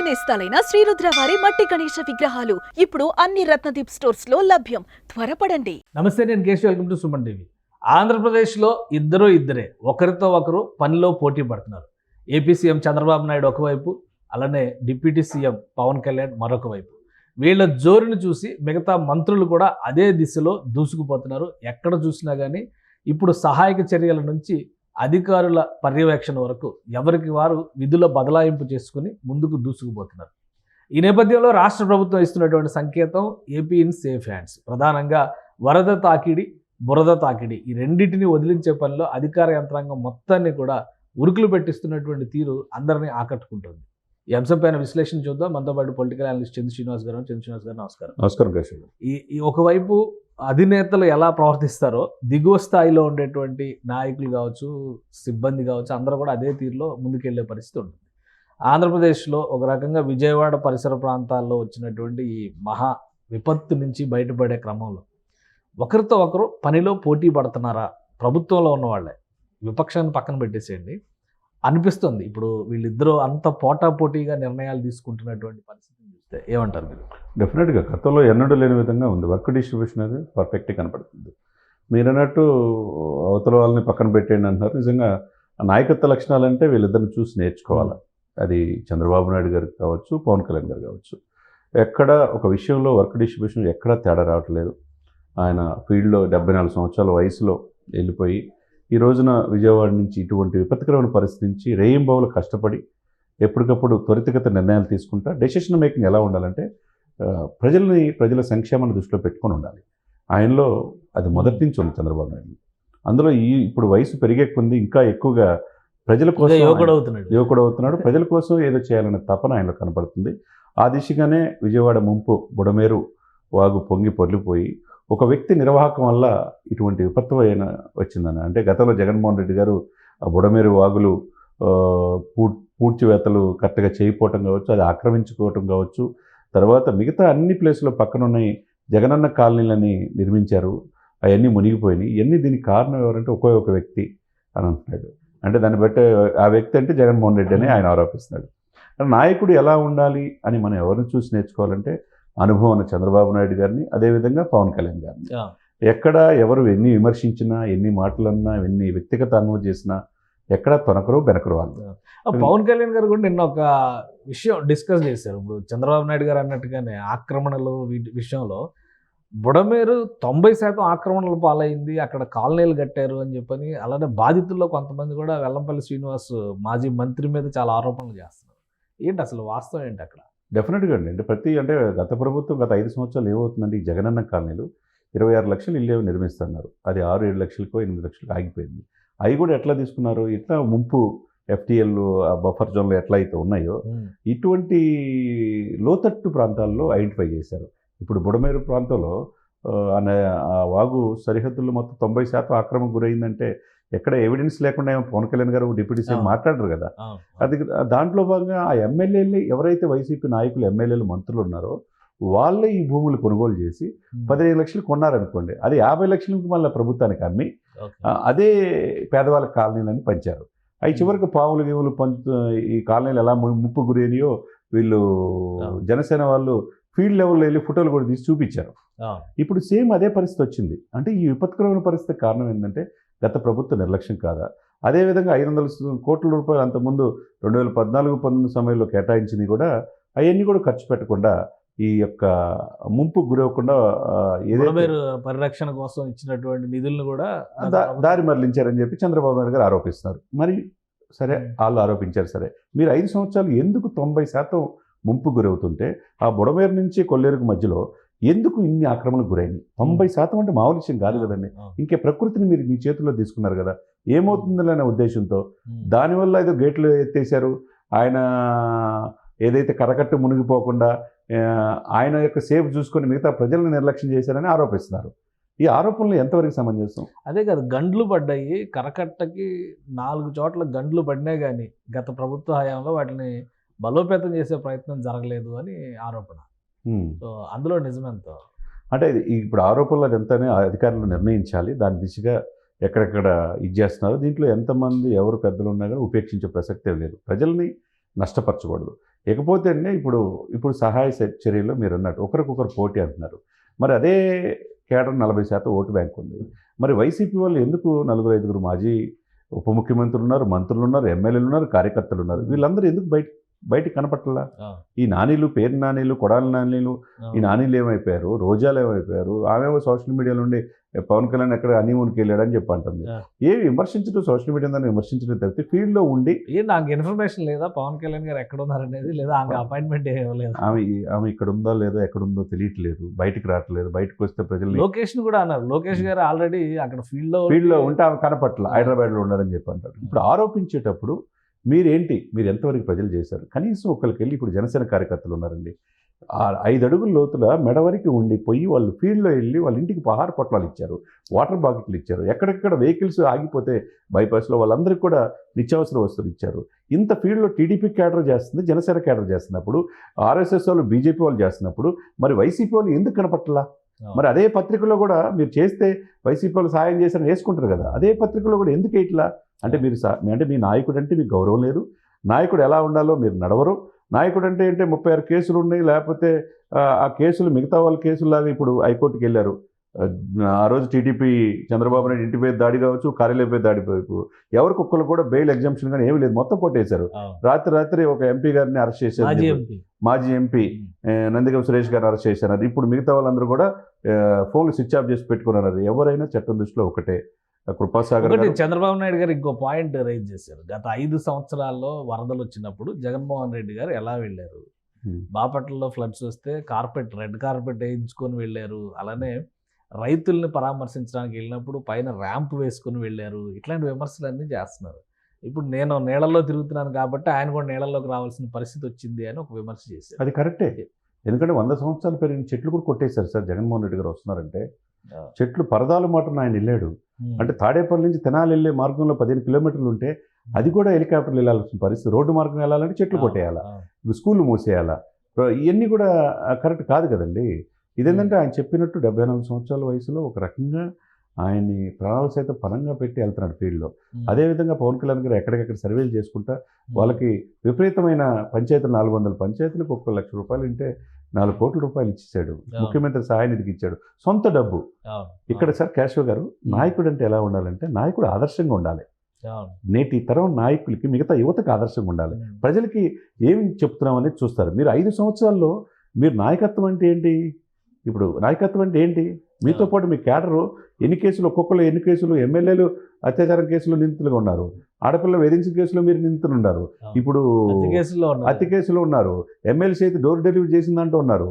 నేస్తాలైన శ్రీరుద్ర వారి మట్టి గణేశ విగ్రహాలు ఇప్పుడు అన్ని రత్నదీప్ స్టోర్స్ లో లభ్యం. త్వరపడండి. నమస్తే, నేను Keshav. Welcome to Suman TV. ఆంధ్రప్రదేశ్లో ఇద్దరే ఒకరితో ఒకరు పనిలో పోటీ పడుతున్నారు. ఏపీ సీఎం చంద్రబాబు నాయుడు ఒకవైపు, అలానే డిప్యూటీ సీఎం పవన్ కళ్యాణ్ మరొక వైపు. వీళ్ళ జోరుని చూసి మిగతా మంత్రులు కూడా అదే దిశలో దూసుకుపోతున్నారు. ఎక్కడ చూసినా కానీ ఇప్పుడు సహాయక చర్యల నుంచి అధికారుల పర్యవేక్షణ వరకు ఎవరికి వారు విధుల బదలాయింపు చేసుకుని ముందుకు దూసుకుపోతున్నారు. ఈ నేపథ్యంలో రాష్ట్ర ప్రభుత్వం ఇస్తున్నటువంటి సంకేతం ఏపీ ఇన్ సేఫ్ హ్యాండ్స్. ప్రధానంగా వరద తాకిడి, బురద తాకిడి ఈ రెండింటిని వదిలించే పనిలో అధికార యంత్రాంగం మొత్తాన్ని కూడా ఉరుకులు పెట్టిస్తున్నటువంటి తీరు అందరినీ ఆకట్టుకుంటుంది. ఈ అంశంపైన విశ్లేషణ చూద్దాం. మనతో పాటు పొలిటికల్ అనలిస్ట్ చంద్ర శ్రీనివాస్ గారు. నమస్కారం. నమస్కారం కేశవ్. ఈ ఒకవైపు అధినేతలు ఎలా ప్రవర్తిస్తారో దిగువ స్థాయిలో ఉండేటువంటి నాయకులు కావచ్చు, సిబ్బంది కావచ్చు, అందరూ కూడా అదే తీరులో ముందుకెళ్లే పరిస్థితి ఉంటుంది. ఆంధ్రప్రదేశ్లో ఒక రకంగా విజయవాడ పరిసర ప్రాంతాల్లో వచ్చినటువంటి ఈ మహా విపత్తు నుంచి బయటపడే క్రమంలో ఒకరితో ఒకరు పనిలో పోటీ పడుతున్నారా? ప్రభుత్వంలో ఉన్న వాళ్ళే, విపక్షాన్ని పక్కన పెట్టేసేయండి అనిపిస్తుంది. ఇప్పుడు వీళ్ళిద్దరూ అంత పోటాపోటీగా నిర్ణయాలు తీసుకుంటున్నటువంటి పరిస్థితిని చూస్తే ఏమంటారు మీరు? డెఫినెట్గా గతంలో ఎన్నడూ లేని విధంగా ఉంది. వర్క్ డిస్ట్రిబ్యూషన్ అనేది పర్ఫెక్ట్గా కనపడుతుంది. మీరు అన్నట్టు అవతల వాళ్ళని పక్కన పెట్టేయండి అంటున్నారు. నిజంగా నాయకత్వ లక్షణాలు అంటే వీళ్ళిద్దరిని చూసి నేర్చుకోవాలి. అది చంద్రబాబు నాయుడు గారికి కావచ్చు, పవన్ కళ్యాణ్ గారు కావచ్చు. ఎక్కడ ఒక విషయంలో వర్క్ డిస్ట్రిబ్యూషన్ ఎక్కడా తేడా రావట్లేదు. ఆయన ఫీల్డ్లో 74 సంవత్సరాల వయసులో వెళ్ళిపోయి ఈ రోజున విజయవాడ నుంచి ఇటువంటి విపత్కరమైన పరిస్థితి నుంచి రేయింబవలు కష్టపడి ఎప్పటికప్పుడు త్వరితగత నిర్ణయాలు తీసుకుంటా డెసిషన్ మేకింగ్ ఎలా ఉండాలంటే ప్రజల సంక్షేమాన్ని దృష్టిలో పెట్టుకొని ఉండాలి. ఆయనలో అది మొదటి నుంచి ఉంది చంద్రబాబు నాయుడు. అందులో ఇప్పుడు వయసు పెరిగే కొంది ఇంకా ఎక్కువగా ప్రజల కోసం యువకుడు అవుతున్నాడు. ప్రజల కోసం ఏదో చేయాలనే తపన ఆయనలో కనపడుతుంది. ఆ దిశగానే విజయవాడ ముంపు బుడమేరు వాగు పొంగి పొర్లిపోయి ఒక వ్యక్తి నిర్వాహకం వల్ల ఇటువంటి విపత్తు అయిన వచ్చిందని. అంటే గతంలో జగన్మోహన్ రెడ్డి గారు బుడమేరు వాగులు పూడ్చివేతలు కరెక్ట్గా చేయకపోవటం కావచ్చు, అది ఆక్రమించుకోవటం కావచ్చు, తర్వాత మిగతా అన్ని ప్లేసుల్లో పక్కన ఉన్నాయి జగనన్న కాలనీలని నిర్మించారు, అవన్నీ మునిగిపోయినాయి. ఇవన్నీ దీనికి కారణం ఎవరంటే ఒక వ్యక్తి అని అంటున్నాడు. అంటే దాన్ని బట్టి ఆ వ్యక్తి అంటే జగన్మోహన్ రెడ్డి అని ఆయన ఆరోపిస్తున్నాడు. నాయకుడు ఎలా ఉండాలి అని మనం ఎవరిని చూసి నేర్చుకోవాలంటే అనుభవం ఉన్న చంద్రబాబు నాయుడు గారిని, అదేవిధంగా పవన్ కళ్యాణ్ గారిని. ఎక్కడ ఎవరు ఎన్ని విమర్శించినా, ఎన్ని మాటలన్నా, ఎన్ని వ్యక్తిగత అనుభవం చేసినా ఎక్కడ తొనకరు బెనకరు వాళ్ళు. పవన్ కళ్యాణ్ గారు కూడా నిన్న ఒక విషయం డిస్కస్ చేశారు. ఇప్పుడు చంద్రబాబు నాయుడు గారు అన్నట్టుగానే ఆక్రమణలు వీటి విషయంలో బుడమేరు 90% ఆక్రమణలు పాలైంది, అక్కడ కాలనీలు కట్టారు అని చెప్పని. అలానే బాధితుల్లో కొంతమంది కూడా వెల్లంపల్లి శ్రీనివాస్ మాజీ మంత్రి మీద చాలా ఆరోపణలు చేస్తున్నారు. ఏంటి అసలు వాస్తవం ఏంటి అక్కడ? డెఫినెట్గా అండి. అంటే గత ప్రభుత్వం గత 5 సంవత్సరాలు ఏమవుతుందంటే ఈ జగనన్న కాలనీలు 26 లక్షలు ఇల్లు నిర్మిస్తున్నారు. అది 6-7 లక్షలకో 8 లక్షలకు ఆగిపోయింది. అవి కూడా ఎట్లా తీసుకున్నారు? ఇట్లా ముంపు FTL బఫర్ జోన్లు ఎట్లా అయితే ఉన్నాయో ఇటువంటి లోతట్టు ప్రాంతాల్లో ఐడెంటిఫై చేశారు. ఇప్పుడు బుడమేరు ప్రాంతంలో ఆ వాగు సరిహద్దుల్లో మొత్తం 90% ఆక్రమణకు గురైందంటే ఎక్కడ ఎవిడెన్స్ లేకుండా ఏమో పవన్ కళ్యాణ్ గారు డిప్యూటీ సీఎం మాట్లాడరు కదా. అది దాంట్లో భాగంగా ఆ ఎమ్మెల్యేలు ఎవరైతే వైసీపీ నాయకులు, ఎమ్మెల్యేలు, మంత్రులు ఉన్నారో వాళ్ళే ఈ భూములు కొనుగోలు చేసి 15 లక్షలు కొన్నారనుకోండి, అది 50 లక్షలకు మళ్ళీ ప్రభుత్వానికి అమ్మి అదే పేదవాళ్ళ కాలనీలని పంచారు. అవి చివరికి పావులు గీవులు ఈ కాలనీలు ఎలా ముప్పు గురైనాయో వీళ్ళు జనసేన వాళ్ళు ఫీల్డ్ లెవెల్లో వెళ్ళి ఫోటోలు కూడా తీసి చూపించారు. ఇప్పుడు సేమ్ అదే పరిస్థితి వచ్చింది. అంటే ఈ విపత్కరమైన పరిస్థితి కారణం ఏంటంటే గత ప్రభుత్వ నిర్లక్ష్యం కాదా? అదేవిధంగా 500 కోట్ల రూపాయలు అంతకుముందు 2014-19 సమయంలో కేటాయించింది కూడా అవన్నీ కూడా ఖర్చు పెట్టకుండా ఈ యొక్క ముంపు గురవకుండా పరిరక్షణ కోసం ఇచ్చినటువంటి నిధులను కూడా దారి మరలించారని చెప్పి చంద్రబాబు నాయుడు గారు ఆరోపిస్తున్నారు. మరి సరే, వాళ్ళు ఆరోపించారు. సరే, మీరు 5 సంవత్సరాలు ఎందుకు 90% ముంపు గురవుతుంటే ఆ బుడమేరు నుంచి కొల్లేరుకు మధ్యలో ఎందుకు ఇన్ని ఆక్రమణకు గురైంది? 90% అంటే మామూలు విషయం కాదు కదండి. ఇంకే ప్రకృతిని మీరు మీ చేతుల్లో తీసుకున్నారు కదా, ఏమవుతుందనే ఉద్దేశంతో దానివల్ల ఏదో గేట్లు ఎత్తేసారు. ఆయన ఏదైతే కరకట్టు మునిగిపోకుండా ఆయన యొక్క సేఫ్ చూసుకొని మిగతా ప్రజలను నిర్లక్ష్యం చేశారని ఆరోపిస్తున్నారు. ఈ ఆరోపణలు ఎంతవరకు సమంజసం? అదే కాదు, గండ్లు పడ్డాయి, కరకట్టకి 4 చోట్ల గండ్లు పడినా కానీ గత ప్రభుత్వ హయాంలో వాటిని బలోపేతం చేసే ప్రయత్నం జరగలేదు అని ఆరోపణ. సో అందులో నిజమెంతో అంటే ఇప్పుడు ఆరోపణలు అది ఎంతనే అధికారులు నిర్ణయించాలి. దాని దిశగా ఎక్కడెక్కడ ఇది చేస్తున్నారు. దీంట్లో ఎంతమంది ఎవరు పెద్దలు ఉన్నా కానీ ఉపేక్షించే ప్రసక్తే లేదు. ప్రజల్ని నష్టపరచకూడదు. ఇకపోతే అండి ఇప్పుడు సహాయ చర్యల్లో మీరు అన్నట్టు ఒకరికొకరు పోటీ అంటున్నారు. మరి అదే కేడర్ 40% ఓటు బ్యాంక్ ఉంది. మరి వైసీపీ వాళ్ళు ఎందుకు 4-5 మాజీ ఉప ముఖ్యమంత్రులు ఉన్నారు, మంత్రులు ఉన్నారు, ఎమ్మెల్యేలు ఉన్నారు, కార్యకర్తలు ఉన్నారు, వీళ్ళందరూ ఎందుకు బయటికి కనపట్లా? ఈ నానీలు, పేరు నానీలు, కొడాలి నానీలు, ఈ నానీలు ఏమైపోయారు, రోజాలు ఏమైపోయారు, ఆమెమో సోషల్ మీడియా నుండి పవన్ కళ్యాణ్ ఎక్కడ హనీమూన్కి వెళ్ళాడని చెప్పి అంటుంది. ఏ విమర్శించడం, సోషల్ మీడియా దాన్ని విమర్శించడం తప్పితే ఫీల్డ్లో ఉండి నాకు ఇన్ఫర్మేషన్ లేదా పవన్ కళ్యాణ్ గారు ఎక్కడ ఉన్నారనేది, లేదా ఆమె అపాయింట్మెంట్ లేదు, ఆమె ఇక్కడ ఉందో లేదో ఎక్కడుందో తెలియట్లేదు, బయటికి రావట్లేదు, బయటకు వస్తే ప్రజలు లొకేషన్ కూడా అన్నారు. లోకేష్ గారు ఆల్రెడీ అక్కడ ఫీల్డ్లో ఉంటే ఆమె కనపట్ల, హైదరాబాద్లో ఉన్నాడని చెప్పి అంటారు. ఇప్పుడు ఆరోపించేటప్పుడు మీరు ఎంతవరకు ప్రజలు చేశారు? కనీసం ఒకరికి వెళ్ళి, ఇప్పుడు జనసేన కార్యకర్తలు ఉన్నారండి, 5 అడుగుల లోతుల మెడ వరకు ఉండిపోయి వాళ్ళు ఫీల్డ్లో వెళ్ళి వాళ్ళ ఇంటికి ఆహార పొట్లాలు ఇచ్చారు, వాటర్ బాకెట్లు ఇచ్చారు, ఎక్కడెక్కడ వెహికల్స్ ఆగిపోతే బైపాస్లో వాళ్ళందరికీ కూడా నిత్యావసర వస్తువులు ఇచ్చారు. ఇంత ఫీల్డ్లో టీడీపీ క్యాడర్ చేస్తుంది, జనసేన క్యాడర్ చేస్తున్నప్పుడు, ఆర్ఎస్ఎస్ వాళ్ళు, బీజేపీ వాళ్ళు చేస్తున్నప్పుడు మరి వైసీపీ వాళ్ళు ఎందుకు కనపట్లా? మరి అదే పత్రికలో కూడా మీరు చేస్తే వైసీపీ వాళ్ళు సాయం చేశారని వేసుకుంటారు కదా, అదే పత్రికలో కూడా ఎందుకు ఇట్లా? అంటే మీ నాయకుడు అంటే మీకు గౌరవం లేదు, నాయకుడు ఎలా ఉండాలో మీరు నడవరు. నాయకుడు అంటే 36 కేసులు ఉన్నాయి, లేకపోతే ఆ కేసులు మిగతా వాళ్ళ కేసులాగా ఇప్పుడు హైకోర్టుకి వెళ్ళారు. ఆ రోజు టీడీపీ చంద్రబాబు నాయుడు ఇంటిపై దాడి కావచ్చు, కార్యాలయంపై దాడి కావచ్చు, ఎవరికొక్కరు కూడా బెయిల్ ఎగ్జామ్షన్ కానీ ఏమీ లేదు, మొత్తం కొట్టేశారు. రాత్రి ఒక ఎంపీ గారిని అరెస్ట్ చేశారు, మాజీ ఎంపీ నందిగం సురేష్ గారిని అరెస్ట్ చేశారు. ఇప్పుడు మిగతా వాళ్ళందరూ కూడా ఫోన్లు స్విచ్ ఆఫ్ చేసి పెట్టుకున్నారు. ఎవరైనా చట్టం దృష్టిలో ఒకటే. కృపాసాగర్ చంద్రబాబు నాయుడు గారు ఇంకో పాయింట్ రైజ్ చేశారు. గత 5 సంవత్సరాల్లో వరదలు వచ్చినప్పుడు జగన్మోహన్ రెడ్డి గారు ఎలా వెళ్ళారు, బాపట్లలో ఫ్లడ్స్ వస్తే రెడ్ కార్పెట్ వేయించుకొని వెళ్ళారు, అలానే రైతుల్ని పరామర్శించడానికి వెళ్ళినప్పుడు పైన ర్యాంప్ వేసుకొని వెళ్ళారు. ఇట్లాంటి విమర్శలన్నీ చేస్తున్నారు. ఇప్పుడు నేను నీళ్ళల్లో తిరుగుతున్నాను కాబట్టి ఆయన కూడా నీళ్ళల్లోకి రావాల్సిన పరిస్థితి వచ్చింది అని ఒక విమర్శ చేశారు. అది కరెక్టే, ఎందుకంటే 100 సంవత్సరాలు పెరిగిన చెట్లు కూడా కొట్టేశారు సార్. జగన్మోహన్ రెడ్డి గారు వస్తున్నారంటే చెట్లు పరదాల మాటను ఆయన వెళ్ళాడు. అంటే తాడేపల్లి నుంచి తెనాలి వెళ్ళే మార్గంలో 15 కిలోమీటర్లు ఉంటే అది కూడా హెలికాప్టర్లు వెళ్ళాల్సిన పరిస్థితి. రోడ్డు మార్గం వెళ్ళాలంటే చెట్లు కొట్టేయాలా, స్కూళ్ళు మూసేయాలా, ఇవన్నీ కూడా కరెక్ట్ కాదు కదండి. ఇదేంటంటే ఆయన చెప్పినట్టు 74 సంవత్సరాల వయసులో ఒక రకంగా ఆయన్ని ప్రాణాలు సైతం పనంగా పెట్టి వెళ్తున్నాడు ఫీల్డ్లో. అదేవిధంగా పవన్ కళ్యాణ్ గారు ఎక్కడికక్కడ సర్వేలు చేసుకుంటా వాళ్ళకి విపరీతమైన పంచాయతీలు, 400 పంచాయతీలకు 1 లక్ష రూపాయలు అంటే 4 కోట్ల రూపాయలు ఇచ్చేసాడు. ముఖ్యమంత్రి సహాయ నిధికి ఇచ్చాడు, సొంత డబ్బు. ఇక్కడ సార్ కేశవ్ గారు, నాయకుడు అంటే ఎలా ఉండాలంటే నాయకుడు ఆదర్శంగా ఉండాలి. నేటి తరం నాయకులకి మిగతా యువతకు ఆదర్శంగా ఉండాలి. ప్రజలకి ఏమి చెప్తున్నాం అనేది చూస్తారు. మీరు 5 సంవత్సరాల్లో మీరు నాయకత్వం అంటే ఏంటి? ఇప్పుడు నాయకత్వం అంటే ఏంటి? మీతో పాటు మీ క్యాడరు ఎన్ని కేసులు, ఒక్కొక్కరు ఎన్ని కేసులు, ఎమ్మెల్యేలు అత్యాచారం కేసులో నిందితులుగా ఉన్నారు, ఆడపిల్ల వేధించిన కేసులో మీరు నిందితులు ఉన్నారు, ఇప్పుడు అతి కేసులో ఉన్నారు, ఎమ్మెల్సీ అయితే డోర్ డెలివరీ చేసిందంటూ ఉన్నారు.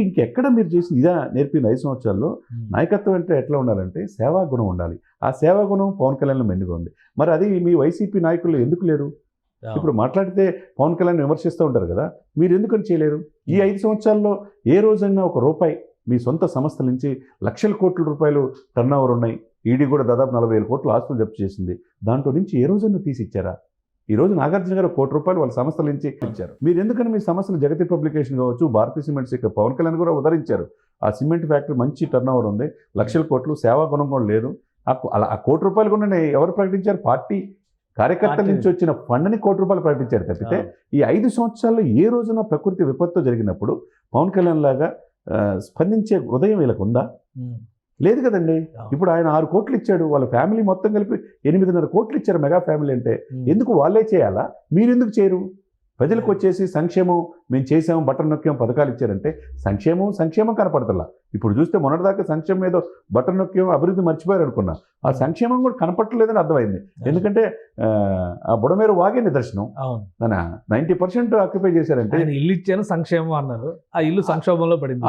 ఇంకెక్కడ మీరు చేసింది ఇదా నేర్పింది 5 సంవత్సరాల్లో? నాయకత్వం అంటే ఎట్లా ఉండాలంటే సేవా గుణం ఉండాలి. ఆ సేవా గుణం పవన్ కళ్యాణ్లో మెండుగా ఉంది. మరి అది మీ వైసీపీ నాయకులు ఎందుకు లేరు? ఇప్పుడు మాట్లాడితే పవన్ కళ్యాణ్ విమర్శిస్తూ ఉంటారు కదా, మీరు ఎందుకని చేయలేరు? ఈ 5 సంవత్సరాల్లో ఏ రోజైనా ఒక రూపాయి మీ సొంత సంస్థల నుంచి లక్షల కోట్ల రూపాయలు టర్న్ ఓవర్ ఉన్నాయి. ఈడీ కూడా దాదాపు 40,000 కోట్ల ఆస్తులు జప్తు చేసింది. దాంట్లో నుంచి ఏ రోజైనా తీసి ఇచ్చారా? ఈ రోజు నాగార్జున గారు 1 కోటి రూపాయలు వాళ్ళ సంస్థల నుంచి ఇచ్చారు. మీరు ఎందుకని మీ సంస్థలు జగతి పబ్లికేషన్ కావచ్చు, భారతీయ సిమెంట్స్ ఇక్కడ పవన్ కళ్యాణ్ కూడా ఉదరించారు. ఆ సిమెంట్ ఫ్యాక్టరీ మంచి టర్న్ ఓవర్ ఉంది, లక్షల కోట్లు, సేవా గుణం కూడా లేదు. అలా ఆ 1 కోటి రూపాయలు కూడా ఎవరు ప్రకటించారు? పార్టీ కార్యకర్తల నుంచి వచ్చిన ఫండ్ని 1 కోటి రూపాయలు ప్రకటించారు తప్పితే ఈ 5 సంవత్సరాల్లో ఏ రోజున ప్రకృతి విపత్తు జరిగినప్పుడు పవన్ కళ్యాణ్ లాగా స్పందించే హృదయం వీళ్ళకు ఉందా? లేదు కదండి. ఇప్పుడు ఆయన 6 కోట్లు ఇచ్చాడు, వాళ్ళ ఫ్యామిలీ మొత్తం కలిపి 8.5 కోట్లు ఇచ్చారు. మెగా ఫ్యామిలీ అంటే ఎందుకు వాళ్ళే చేయాలా? మీరు ఎందుకు చేయరు? ప్రజలకు వచ్చేసి సంక్షేమం మేము చేసాము, బటన్ నొక్కాము, పథకాలు ఇచ్చారంటే సంక్షేమం కనపడతలా. ఇప్పుడు చూస్తే మొన్నటిదాకా సంక్షేమం ఏదో బటన్ నొక్కాము, అభివృద్ధి మర్చిపోయారు అనుకున్నా. ఆ సంక్షేమం కూడా కనపడలేదని అర్థమైంది. ఎందుకంటే ఆ బుడమేరు వాగే నిదర్శనం. 90% ఆక్యుపై చేశారంటే ఇల్లు ఇచ్చాను సంక్షేమం అన్నారు, ఆ ఇల్లు సంక్షోభంలో పడింది.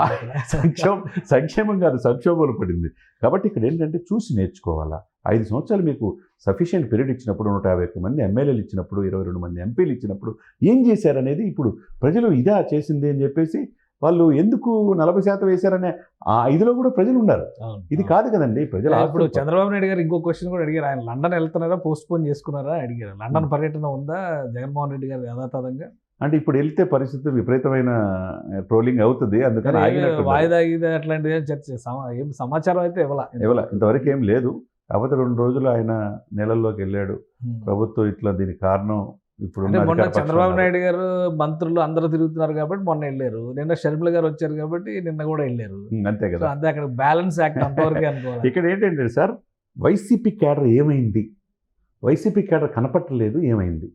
సంక్షేమం కాదు, సంక్షోభంలో పడింది. కాబట్టి ఇక్కడ ఏంటంటే చూసి నేర్చుకోవాలా. 5 సంవత్సరాలు మీకు సఫిషియెంట్ పీరియడ్ ఇచ్చినప్పుడు, 151 మంది ఎమ్మెల్యేలు ఇచ్చినప్పుడు, 22 మంది ఎంపీలు ఇచ్చినప్పుడు ఏం చేశారనేది ఇప్పుడు ప్రజలు ఇదా చేసింది అని చెప్పేసి వాళ్ళు ఎందుకు 40% వేశారనే ఆ 5లో కూడా ప్రజలు ఉన్నారు. ఇది కాదు కదండి ప్రజలు. ఇప్పుడు చంద్రబాబు నాయుడు గారు ఇంకో క్వశ్చన్ కూడా అడిగారు, ఆయన లండన్ వెళ్తున్నారా, పోస్ట్ పోన్ చేసుకున్నారా అడిగారు. లండన్ పర్యటన ఉందా జగన్మోహన్ రెడ్డి గారు యథాతథంగా? అంటే ఇప్పుడు వెళ్తే పరిస్థితి విపరీతమైన ట్రోలింగ్ అవుతుంది, అందుకని వాయిదా అట్లాంటిది చర్చ ఏం సమాచారం అయితే ఇవ్వాల ఇంతవరకు ఏం లేదు. కాకపోతే 2 రోజులు ఆయన నెలల్లోకి వెళ్ళాడు. ప్రభుత్వం ఇట్లా దీనికి కారణం ఇప్పుడు అంటే మొన్న చంద్రబాబు నాయుడు గారు మంత్రులు అందరూ తిరుగుతున్నారు కాబట్టి మొన్న వెళ్ళారు, నిన్న షర్మిల గారు వచ్చారు కాబట్టి నిన్న కూడా వెళ్ళారు. అంతే సో కదా. అంతే, అక్కడ బ్యాలెన్స్ యాక్ట్ అంతవరకే అనుకోవాలి. ఇక్కడ ఏంటంటే సార్, వైసీపీ క్యాడర్ ఏమైంది, వైసీపీ క్యాడర్ కనపట్టలేదు, ఏమైంది?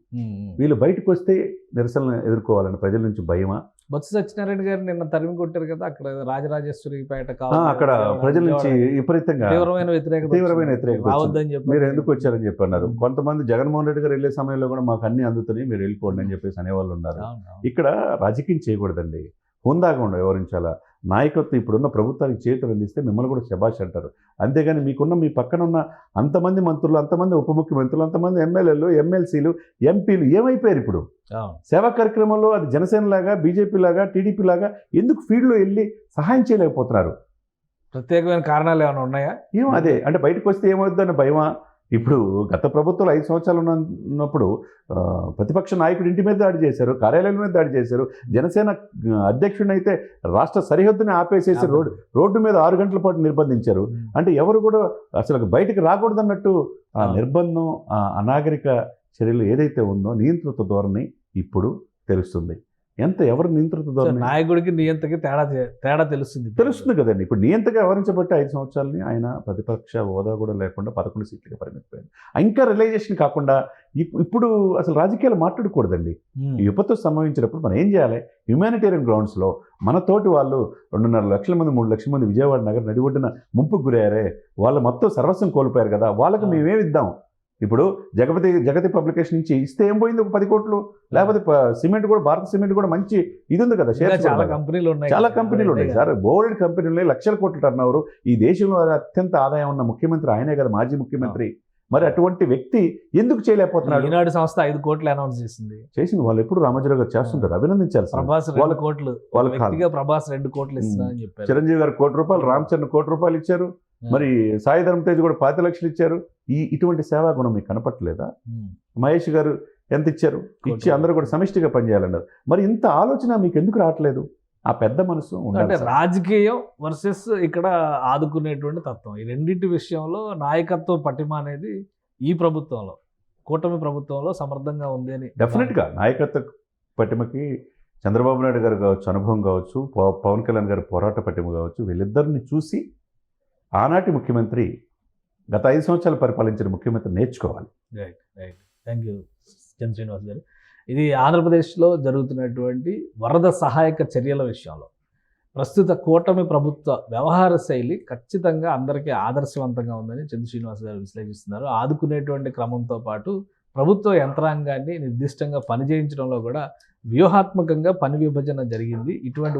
వీళ్ళు బయటకు వస్తే నిరసనలు ఎదుర్కోవాలని ప్రజల నుంచి భయమా? బొత్స సత్యనారాయణ గారు నిన్న తరిమి కొట్టారు కదా అక్కడ రాజరాజేశ్వరిపేట అక్కడ ప్రజల నుంచి విపరీతంగా తీవ్రమైన వ్యతిరేకత రావద్దని చెప్పి మీరు ఎందుకు వచ్చారని చెప్పి అన్నారు. కొంతమంది జగన్మోహన్ రెడ్డి గారు వెళ్ళే సమయంలో కూడా మాకు అన్ని అందుతున్నాయి, మీరు వెళ్ళిపోండి అని చెప్పేసి అనేవాళ్ళు ఉన్నారు. ఇక్కడ రాజకీయం చేయకూడదండి, హుందాగా ఉండ వ్యవహరించాలా. నాయకత్వం ఇప్పుడున్న ప్రభుత్వానికి చేతులు అందిస్తే మిమ్మల్ని కూడా శబాష్ అంటారు. అంతేగాని మీకున్న మీ పక్కన ఉన్న అంతమంది మంత్రులు, అంతమంది ఉప ముఖ్యమంత్రులు, అంతమంది ఎమ్మెల్యేలు, ఎమ్మెల్సీలు, ఎంపీలు ఏమైపోయారు ఇప్పుడు? సేవా కార్యక్రమంలో అది జనసేన లాగా, బీజేపీ లాగా, టీడీపీ లాగా ఎందుకు ఫీల్డ్లో వెళ్ళి సహాయం చేయలేకపోతున్నారు? ప్రత్యేకమైన కారణాలు ఏమైనా ఉన్నాయా? ఏమో అదే అంటే బయటకు వస్తే ఏమవుతుందని భయమా? ఇప్పుడు గత ప్రభుత్వాలు 5 సంవత్సరాలు ఉన్నప్పుడు ప్రతిపక్ష నాయకుడు ఇంటి మీద దాడి చేశారు, కార్యాలయం మీద దాడి చేశారు. జనసేన అధ్యక్షుడిని అయితే రాష్ట్ర సరిహద్దుని ఆపేసేసి రోడ్డు మీద 6 గంటల పాటు నిర్బంధించారు. అంటే ఎవరు కూడా అసలు బయటకు రాకూడదన్నట్టు ఆ నిర్బంధం, ఆ అనాగరిక చర్యలు ఏదైతే ఉందో నియంత్రిత ధోరణి ఇప్పుడు తెలుస్తుంది. ఎవరు నియంత్రిత ధోరణి? నాయకుడికి నియంతకి తేడా తెలుస్తుంది కదండి. ఇప్పుడు నియంతగా వ్యవహరించబట్టి 5 సంవత్సరాలని ఆయన ప్రతిపక్ష హోదా కూడా లేకుండా 11 సీట్లుగా పరిమితపోయింది. ఇంకా రియలైజేషన్ కాకుండా ఇప్పుడు అసలు రాజకీయాలు మాట్లాడకూడదండి. ఈ విపత్తు సంభవించినప్పుడు మనం ఏం చేయాలి? హ్యుమానిటేరియన్ గ్రౌండ్స్లో మన తోటి వాళ్ళు 2.5 లక్షల మంది 3 లక్షల మంది విజయవాడ నగర నడిబొడ్డున ముంపుకు గురయ్యారే, వాళ్ళు మొత్తం సర్వస్వం కోల్పోయారు కదా, వాళ్ళకి మేమేమి ఇద్దాం? ఇప్పుడు జగతి పబ్లికేషన్ నుంచి ఇస్తే ఏం పోయింది? ఒక 10 కోట్లు. లేకపోతే సిమెంట్ కూడా, భారత సిమెంట్ కూడా మంచి ఇది ఉంది కదా, చాలా కంపెనీలు ఉన్నాయి సార్, బోల్డ్ కంపెనీలు, లక్షల కోట్ల టర్న్ ఓవర్. ఈ దేశంలో అత్యంత ఆదాయం ఉన్న ముఖ్యమంత్రి ఆయనే కదా, మాజీ ముఖ్యమంత్రి. మరి అటువంటి వ్యక్తి ఎందుకు చేయలేకపోతున్నాడు? ఈనాడు సంస్థ 5 కోట్లు అనౌన్స్ చేసింది. వాళ్ళు ఎప్పుడు రామోజీరావు గారు చేస్తుంటారు, అభినందించాలి. ప్రభాస్ 2 కోట్లు, ప్రభాస్ 2 కోట్లు ఇస్తున్నారని చెప్పారు. చిరంజీవి గారు 1 కోటి రూపాయలు, రామ్ చరణ్ 1 కోటి రూపాయలు ఇచ్చారు. మరి సాయి ధరమ్ తేజ్ కూడా 5 లక్షలు ఇచ్చారు. ఇటువంటి సేవా గుణం మీకు కనపట్టలేదా? మహేష్ గారు ఎంత ఇచ్చారు? ఇచ్చి అందరూ కూడా సమిష్టిగా పనిచేయాలన్నారు. మరి ఇంత ఆలోచన మీకు ఎందుకు రావట్లేదు? ఆ పెద్ద మనసు అంటే రాజకీయం వర్సెస్ ఇక్కడ ఆదుకునేటువంటి తత్వం, ఈ రెండింటి విషయంలో నాయకత్వ పటిమ అనేది ఈ ప్రభుత్వంలో, కూటమి ప్రభుత్వంలో సమర్థంగా ఉంది అని. డెఫినెట్గా నాయకత్వ పటిమకి చంద్రబాబు నాయుడు గారు కావచ్చు, అనుభవం కావచ్చు, పవన్ కళ్యాణ్ గారి పోరాట పటిమ కావచ్చు, వీళ్ళిద్దరిని చూసి ఆనాటి ముఖ్యమంత్రి, గత 5 సంవత్సరాలు పరిపాలించిన ముఖ్యమంత్రి నేర్చుకోవాలి. రైట్. థ్యాంక్ యూ చంద్ర శ్రీనివాస్ గారు. ఇది ఆంధ్రప్రదేశ్లో జరుగుతున్నటువంటి వరద సహాయక చర్యల విషయంలో ప్రస్తుత కూటమి ప్రభుత్వ వ్యవహార శైలి ఖచ్చితంగా అందరికీ ఆదర్శవంతంగా ఉందని చంద్ర శ్రీనివాస్ గారు విశ్లేషిస్తున్నారు. ఆదుకునేటువంటి క్రమంతో పాటు ప్రభుత్వ యంత్రాంగాన్ని నిర్దిష్టంగా పనిచేయించడంలో కూడా వ్యూహాత్మకంగా పని విభజన జరిగింది. ఇటువంటి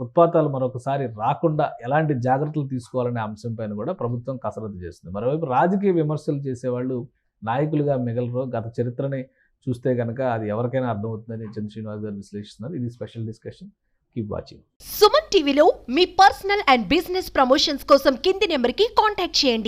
ఉత్పాతాలు మరొకసారి రాకుండా ఎలాంటి జాగ్రత్తలు తీసుకోవాలనే అంశంపైన కూడా ప్రభుత్వం కసరత్తు చేస్తుంది. మరోవైపు రాజకీయ విమర్శలు చేసేవాళ్ళు నాయకులుగా మిగలరు. గత చరిత్రని చూస్తే కనుక అది ఎవరికైనా అర్థమవుతుందని చంద్ర శ్రీనివాస్ గారు విశ్లేషిస్తున్నారు. ఇది special discussion. Keep watching. Suman టీవీలో మీ పర్సనల్ అండ్ బిజినెస్ ప్రమోషన్స్ కోసం కింది నెంబర్కి కాంటాక్ట్ చేయండి.